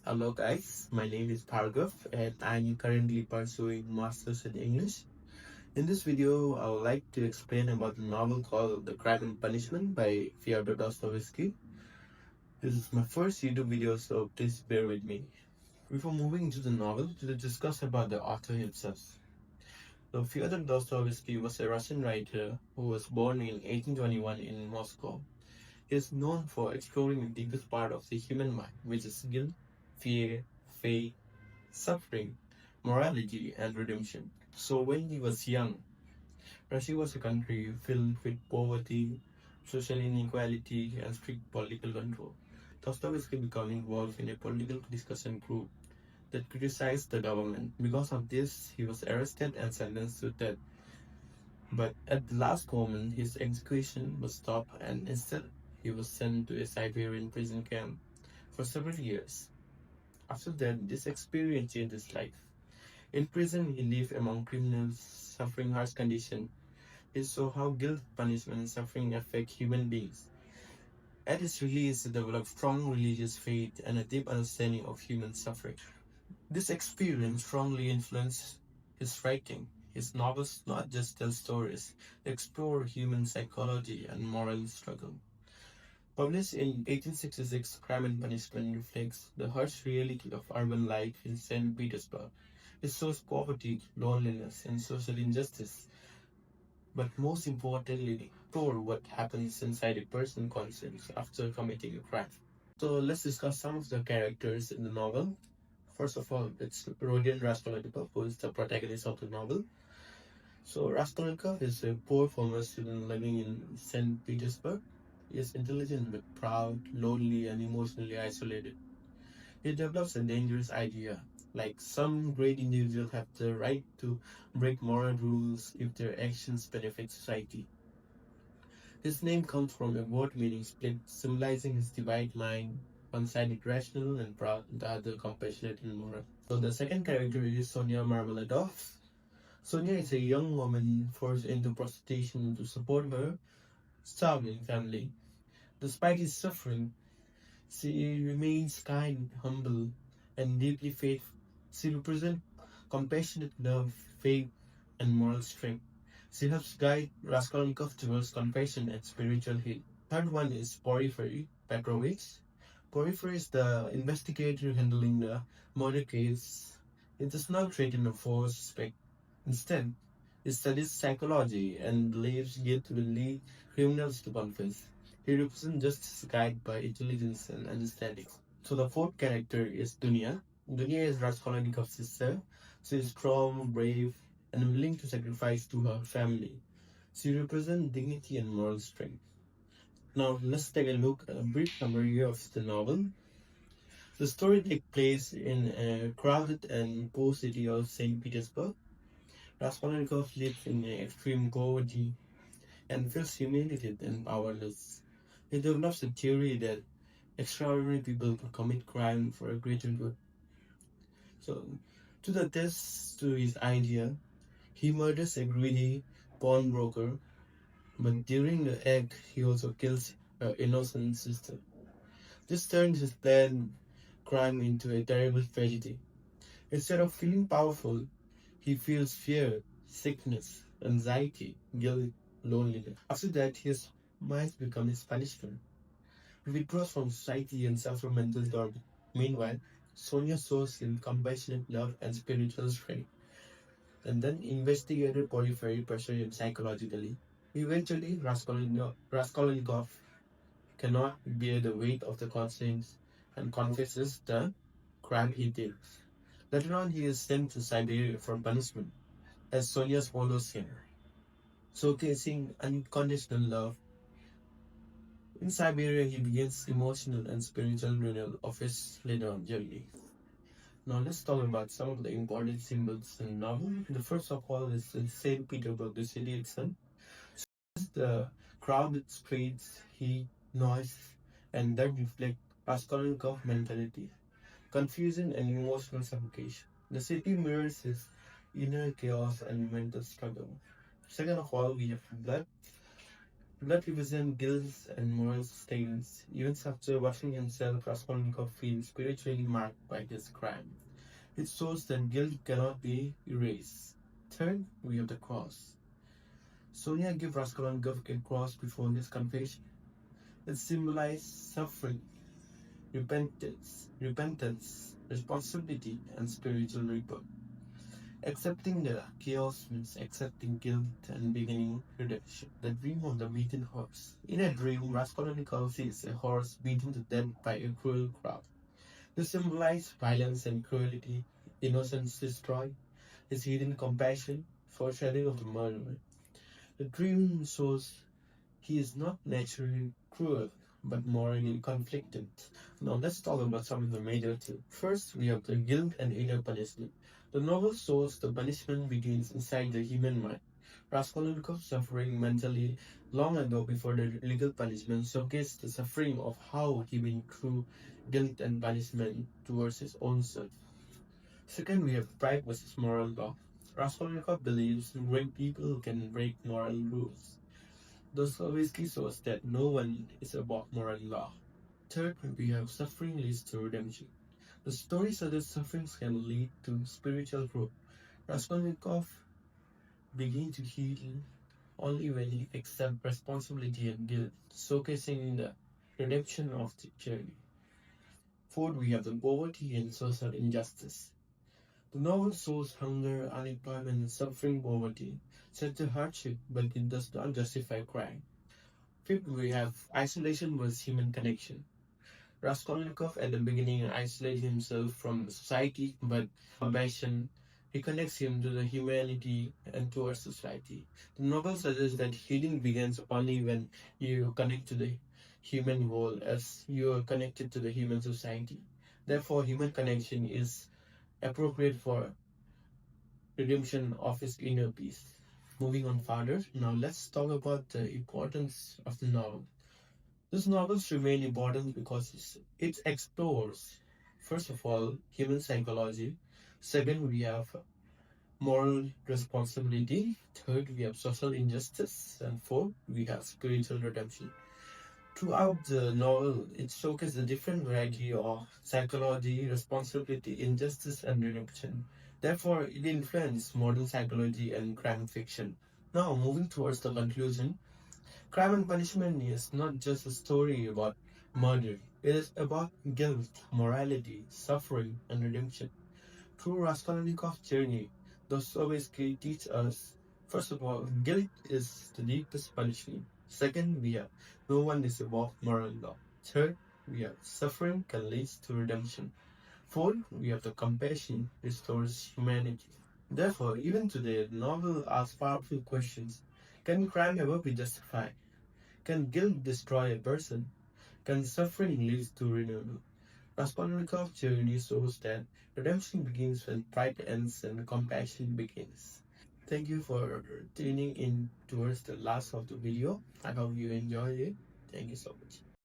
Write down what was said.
Hello guys, my name is Bhargov and I'm currently pursuing Masters in English. In this video, I would like to explain about the novel called The Crime and Punishment by Fyodor Dostoevsky. This is my first YouTube video, so please bear with me. Before moving into the novel, let's discuss about the author himself. So Fyodor Dostoevsky was a Russian writer who was born in 1821 in Moscow. He is known for exploring the deepest part of the human mind, which is guilt, fear, faith, suffering, morality, and redemption. So when he was young, Russia was a country filled with poverty, social inequality, and strict political control. Dostoevsky became involved in a political discussion group that criticized the government. Because of this, he was arrested and sentenced to death. But at the last moment, his execution was stopped and instead he was sent to a Siberian prison camp for several years. After that, this experience changed his life. In prison, he lived among criminals suffering harsh conditions. He saw how guilt, punishment, and suffering affect human beings. At his release, he developed strong religious faith and a deep understanding of human suffering. This experience strongly influenced his writing. His novels not just tell stories, they explore human psychology and moral struggle. Published in 1866, Crime and Punishment reflects the harsh reality of urban life in St. Petersburg. It shows poverty, loneliness, and social injustice. But most importantly, explore what happens inside a person's conscience after committing a crime. So let's discuss some of the characters in the novel. First of all, it's Rodion Raskolnikov, who is the protagonist of the novel. So Raskolnikov is a poor former student living in St. Petersburg. He is intelligent but proud, lonely, and emotionally isolated. He develops a dangerous idea, like some great individuals have the right to break moral rules if their actions benefit society. His name comes from a word meaning split, symbolizing his divided mind, one side rational and proud, the other compassionate and moral. So the second character is Sonia Marmeladov. Sonia is a young woman forced into prostitution to support her starving family. Despite his suffering, she remains kind, humble, and deeply faithful. She represents compassionate love, faith, and moral strength. She helps guide Raskolnikov towards compassion and spiritual healing. Third one is Porphyry Petrovich. Porphyry is the investigator handling the murder case. He does not threaten or force suspect. Instead, he studies psychology and believes guilt will lead criminals to confess. He represents justice guided by intelligence and understanding. So the fourth character is Dunya. Dunya is Raskolnikov's sister. She is strong, brave, and willing to sacrifice to her family. She represents dignity and moral strength. Now let's take a look at a brief summary of the novel. The story takes place in a crowded and poor city of St. Petersburg. Raskolnikov lives in extreme poverty and feels humiliated and powerless. He develops a theory that extraordinary people can commit crime for a greater good. So, to the test to his idea, he murders a greedy pawnbroker, but during the act, he also kills her innocent sister. This turns his planned crime into a terrible tragedy. Instead of feeling powerful, he feels fear, sickness, anxiety, guilt, loneliness. After that, his mind becomes his punishment. He withdraws from society and suffers from mental torment. Meanwhile, Sonia shows him compassionate love and spiritual strength. And then investigator Porphyry pressures him psychologically. Eventually, Raskolnikov cannot bear the weight of the conscience and confesses the crime he did. Later on, he is sent to Siberia for punishment, as Sonia follows him, showcasing unconditional love. In Siberia, he begins emotional and spiritual renewal of his later on journey. Now let's talk about some of the important symbols in the novel. The first of all is in St. Petersburg, the city itself. The crowded streets, heat, noise, and that reflect Raskolnikov mentality, confusion and emotional suffocation. The city mirrors his inner chaos and mental struggle. Second of all, we have blood. Blood represents guilt and moral stains. Even after washing himself, Raskolnikov feels spiritually marked by this crime. It shows that guilt cannot be erased. Third, we have the cross. Sonia gave Raskolnikov a cross before his confession. It symbolized suffering, repentance, responsibility, and spiritual rebirth. Accepting the chaos means accepting guilt and beginning redemption. The dream of the beaten horse. In a dream, Raskolnikov sees a horse beaten to death by a cruel crowd. This symbolizes violence and cruelty, innocence destroyed, his hidden compassion, foreshadowing of the murderer. The dream shows he is not naturally cruel, but morally conflicted. Now let's talk about some of the major themes. First, we have the guilt and inner punishment. The novel shows the punishment begins inside the human mind. Raskolnikov's suffering mentally long ago before the legal punishment showcased the suffering of how he went through guilt and punishment towards his own self. Second, we have pride versus moral law. Raskolnikov believes great people can break moral rules. Dostoevsky shows that no one is above moral law. Third, we have suffering leads to redemption. The story suggests sufferings can lead to spiritual growth. Raskolnikov begins to heal only when he accepts responsibility and guilt, showcasing the redemption of the journey. Fourth, we have the poverty and social injustice. The novel shows hunger, unemployment, suffering, poverty, such a hardship, but it does not justify crime. Fifth, we have isolation versus human connection. Raskolnikov at the beginning isolates himself from society, but compassion reconnects him to the humanity and towards society. The novel suggests that healing begins only when you connect to the human world as you are connected to the human society. Therefore, human connection is appropriate for redemption of his inner peace. Moving on further, now let's talk about the importance of the novel. This novel remains important because it explores, first of all, human psychology. Second, we have moral responsibility. Third, we have social injustice. And fourth, we have spiritual redemption. Throughout the novel, it showcases a different variety of psychology, responsibility, injustice, and redemption. Therefore, it influenced modern psychology and crime fiction. Now, moving towards the conclusion, Crime and Punishment is not just a story about murder, it is about guilt, morality, suffering, and redemption. Through Raskolnikov's journey, Dostoevsky teaches us, first of all, guilt is the deepest punishment. Second, we have no one is above moral law. Third, we have suffering can lead to redemption. Fourth, we have the compassion restores humanity. Therefore, even today, the novel asks powerful questions. Can crime ever be justified? Can guilt destroy a person? Can suffering lead to renewal? Raskolnikov's journey shows that redemption begins when pride ends and compassion begins. Thank you for tuning in towards the last of the video. I hope you enjoyed it. Thank you so much.